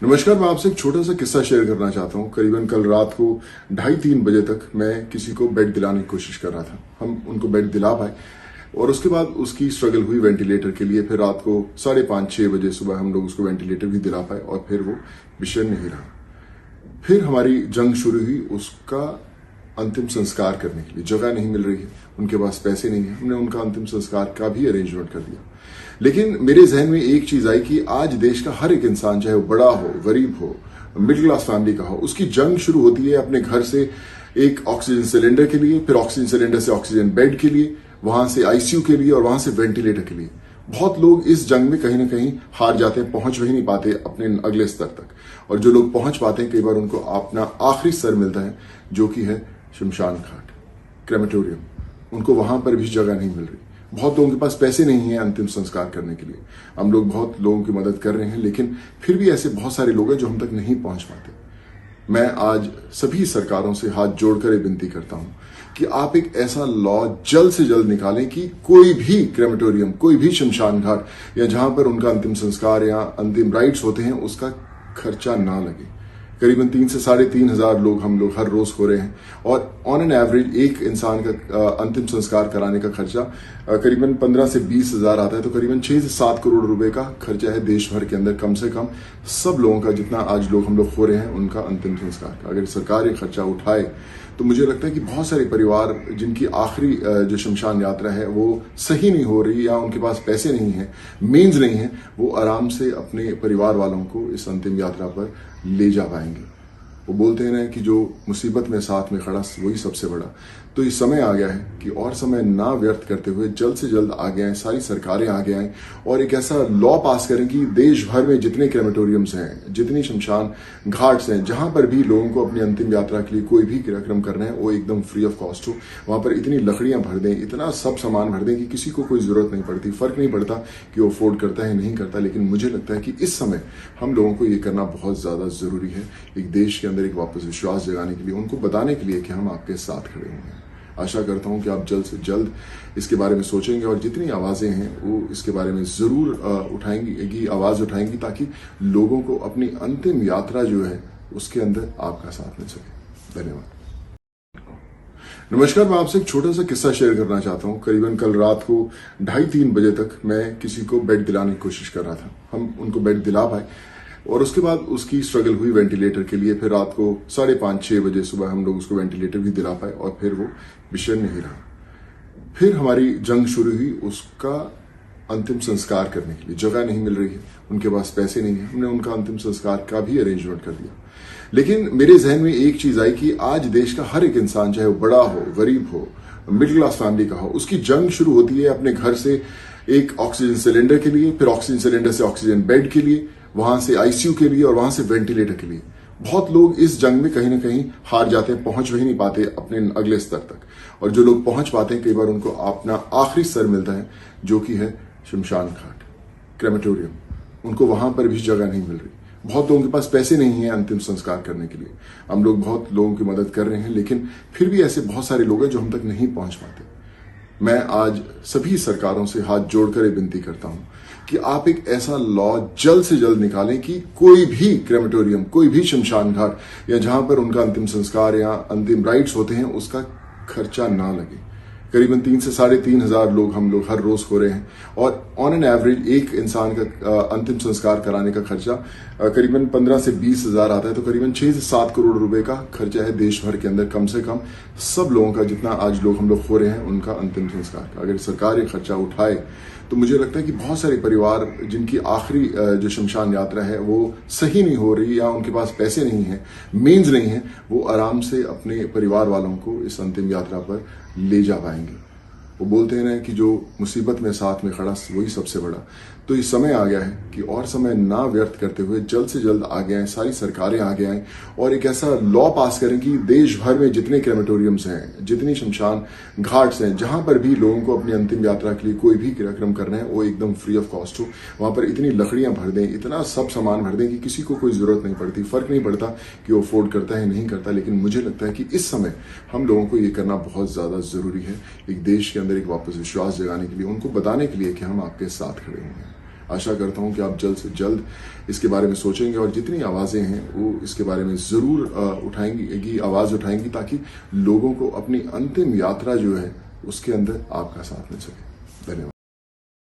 नमस्कार। मैं आपसे एक छोटा सा किस्सा शेयर करना चाहता हूँ। करीबन कल रात को 2:30-3 बजे तक मैं किसी को बेड दिलाने की कोशिश कर रहा था। हम उनको बेड दिला पाए और उसके बाद उसकी स्ट्रगल हुई वेंटिलेटर के लिए। फिर रात को 5:30-6 बजे सुबह हम लोग उसको वेंटिलेटर भी दिला पाए और फिर वो विषय नहीं रहा। फिर हमारी जंग शुरू हुई उसका अंतिम संस्कार करने के लिए। जगह नहीं मिल रही है, उनके पास पैसे नहीं है। हमने उनका अंतिम संस्कार का भी अरेंजमेंट कर दिया। लेकिन मेरे जहन में एक चीज आई कि आज देश का हर एक इंसान, चाहे वो बड़ा हो, गरीब हो, मिडिल क्लास फैमिली का हो, उसकी जंग शुरू होती है अपने घर से एक ऑक्सीजन सिलेंडर के लिए, फिर ऑक्सीजन सिलेंडर से ऑक्सीजन बेड के लिए, वहां से आईसीयू के लिए और वहां से वेंटिलेटर के लिए। बहुत लोग इस जंग में कहीं ना कहीं हार जाते हैं, पहुंच ही नहीं पाते अपने अगले स्तर तक। और जो लोग पहुंच पाते हैं, कई बार उनको अपना आखिरी स्तर मिलता है, जो कि है शमशान घाट, क्रेमेटोरियम। उनको वहां पर भी जगह नहीं मिल रही। बहुत लोगों के पास पैसे नहीं है अंतिम संस्कार करने के लिए। हम लोग बहुत लोगों की मदद कर रहे हैं, लेकिन फिर भी ऐसे बहुत सारे लोग हैं जो हम तक नहीं पहुंच पाते। मैं आज सभी सरकारों से हाथ जोड़कर एक विनती करता हूं कि आप एक ऐसा लॉ जल्द से जल्द निकालें कि कोई भी क्रेमेटोरियम, कोई भी शमशान घाट या जहां पर उनका अंतिम संस्कार या अंतिम राइट्स होते हैं, उसका खर्चा ना लगे। करीबन 3 से 3.5 हजार लोग हम लोग हर रोज हो रहे हैं और ऑन एन एवरेज एक इंसान का अंतिम संस्कार कराने का खर्चा करीबन 15 से 20 हजार आता है। तो करीबन 6 से 7 करोड़ रुपए का खर्चा है देश भर के अंदर, कम से कम सब लोगों का, जितना आज लोग हम लोग हो रहे हैं उनका अंतिम संस्कार का। अगर सरकार ये खर्चा उठाए तो मुझे लगता है कि बहुत सारे परिवार जिनकी आखिरी जो शमशान यात्रा है वो सही नहीं हो रही या उनके पास पैसे नहीं है, मीन्स नहीं है, वो आराम से अपने परिवार वालों को इस अंतिम यात्रा पर ले जा पाएंगे। वो बोलते हैं ना कि जो मुसीबत में साथ में खड़ा वही सबसे बड़ा। तो ये समय आ गया है कि और समय ना व्यर्थ करते हुए जल्द से जल्द आगे आए, सारी सरकारें आगे आएं और एक ऐसा लॉ पास करें कि देश भर में जितने क्रेमेटोरियम्स हैं, जितनी शमशान घाट्स हैं, जहां पर भी लोगों को अपनी अंतिम यात्रा के लिए कोई भी कार्यक्रम करना है, वो एकदम फ्री ऑफ कॉस्ट हो। वहां पर इतनी लकड़ियां भर दें, इतना सब सामान भर दें कि किसी को कोई जरूरत नहीं पड़ती। फर्क नहीं पड़ता कि वो अफोर्ड करता है नहीं करता, लेकिन मुझे लगता है कि इस समय हम लोगों को ये करना बहुत ज्यादा जरूरी है। एक देश के अंदर एक वापस विश्वास जगाने के लिए, उनको बताने के लिए कि हम आपके साथ खड़े हुए हैं। आशा करता हूं कि आप जल्द से जल्द इसके बारे में सोचेंगे और जितनी आवाजें हैं वो इसके बारे में जरूर उठाएंगी, आवाज उठाएंगी, ताकि लोगों को अपनी अंतिम यात्रा जो है उसके अंदर आपका साथ मिल सके। धन्यवाद। नमस्कार। मैं आपसे एक छोटा सा किस्सा शेयर करना चाहता हूं। करीबन कल रात को 2:30-3 बजे तक मैं किसी को बेड दिलाने की कोशिश कर रहा था। हम उनको बेड दिला पाए और उसके बाद उसकी स्ट्रगल हुई वेंटिलेटर के लिए। फिर रात को 5:30-6 बजे सुबह हम लोग उसको वेंटिलेटर भी दिला पाए और फिर वो विषय नहीं रहा। फिर हमारी जंग शुरू हुई उसका अंतिम संस्कार करने के लिए। जगह नहीं मिल रही है, उनके पास पैसे नहीं है। हमने उनका अंतिम संस्कार का भी अरेंजमेंट कर दिया। लेकिन मेरे जहन में एक चीज आई कि आज देश का हर एक इंसान, चाहे वो बड़ा हो, गरीब हो, मिडिल क्लास फैमिली का हो, उसकी जंग शुरू होती है अपने घर से एक ऑक्सीजन सिलेंडर के लिए, फिर ऑक्सीजन सिलेंडर से ऑक्सीजन बेड के लिए, वहां से आईसीयू के लिए और वहां से वेंटिलेटर के लिए। बहुत लोग इस जंग में कहीं ना कहीं हार जाते हैं, पहुंच ही नहीं पाते अपने अगले स्तर तक। और जो लोग पहुंच पाते हैं, कई बार उनको अपना आखिरी स्तर मिलता है, जो कि है शमशान घाट, क्रेमेटोरियम। उनको वहां पर भी जगह नहीं मिल रही। बहुत लोगों के पास पैसे नहीं है अंतिम संस्कार करने के लिए। हम लोग बहुत लोगों की मदद कर रहे हैं, लेकिन फिर भी ऐसे बहुत सारे लोग हैं जो हम तक नहीं पहुंच पाते। मैं आज सभी सरकारों से हाथ जोड़कर एक विनती करता हूं कि आप एक ऐसा लॉ जल्द से जल्द निकालें कि कोई भी क्रेमेटोरियम, कोई भी शमशान घाट या जहां पर उनका अंतिम संस्कार या अंतिम राइट्स होते हैं, उसका खर्चा ना लगे। करीबन 3 से 3.5 हजार लोग हम लोग हर रोज हो रहे हैं और ऑन एन एवरेज एक इंसान का अंतिम संस्कार कराने का खर्चा करीबन 15 से 20 हजार आता है। तो करीबन 6 से 7 करोड़ रुपए का खर्चा है देश भर के अंदर, कम से कम सब लोगों का, जितना आज लोग हम लोग हो रहे हैं उनका अंतिम संस्कार का। अगर सरकार ये खर्चा उठाए तो मुझे लगता है कि बहुत सारे परिवार जिनकी आखिरी जो शमशान यात्रा है वो सही नहीं हो रही या उनके पास पैसे नहीं है, मीन्स नहीं है, वो आराम से अपने परिवार वालों को इस अंतिम यात्रा पर ले जा पाएंगे। वो बोलते हैं ना कि जो मुसीबत में साथ में खड़ा वही सबसे बड़ा। तो ये समय आ गया है कि और समय ना व्यर्थ करते हुए जल्द से जल्द आगे आए, सारी सरकारें आगे आएं और एक ऐसा लॉ पास करें कि देश भर में जितने क्रेमेटोरियम्स हैं, जितनी शमशान घाट्स हैं, जहां पर भी लोगों को अपनी अंतिम यात्रा के लिए कोई भी कार्यक्रम करना है, वो एकदम फ्री ऑफ कॉस्ट हो। वहां पर इतनी लकड़ियां भर दें, इतना सब सामान भर दें कि किसी को कोई जरूरत नहीं पड़ती। फर्क नहीं पड़ता कि वो अफोर्ड करता है नहीं करता, लेकिन मुझे लगता है कि इस समय हम लोगों को ये करना बहुत ज्यादा जरूरी है। एक देश के अंदर एक वापस विश्वास जगाने के लिए, उनको बताने के लिए कि हम आपके साथ खड़े हुए हैं। आशा करता हूं कि आप जल्द से जल्द इसके बारे में सोचेंगे और जितनी आवाजें हैं वो इसके बारे में जरूर आवाज उठाएंगी ताकि लोगों को अपनी अंतिम यात्रा जो है उसके अंदर आपका साथ मिल सके। धन्यवाद।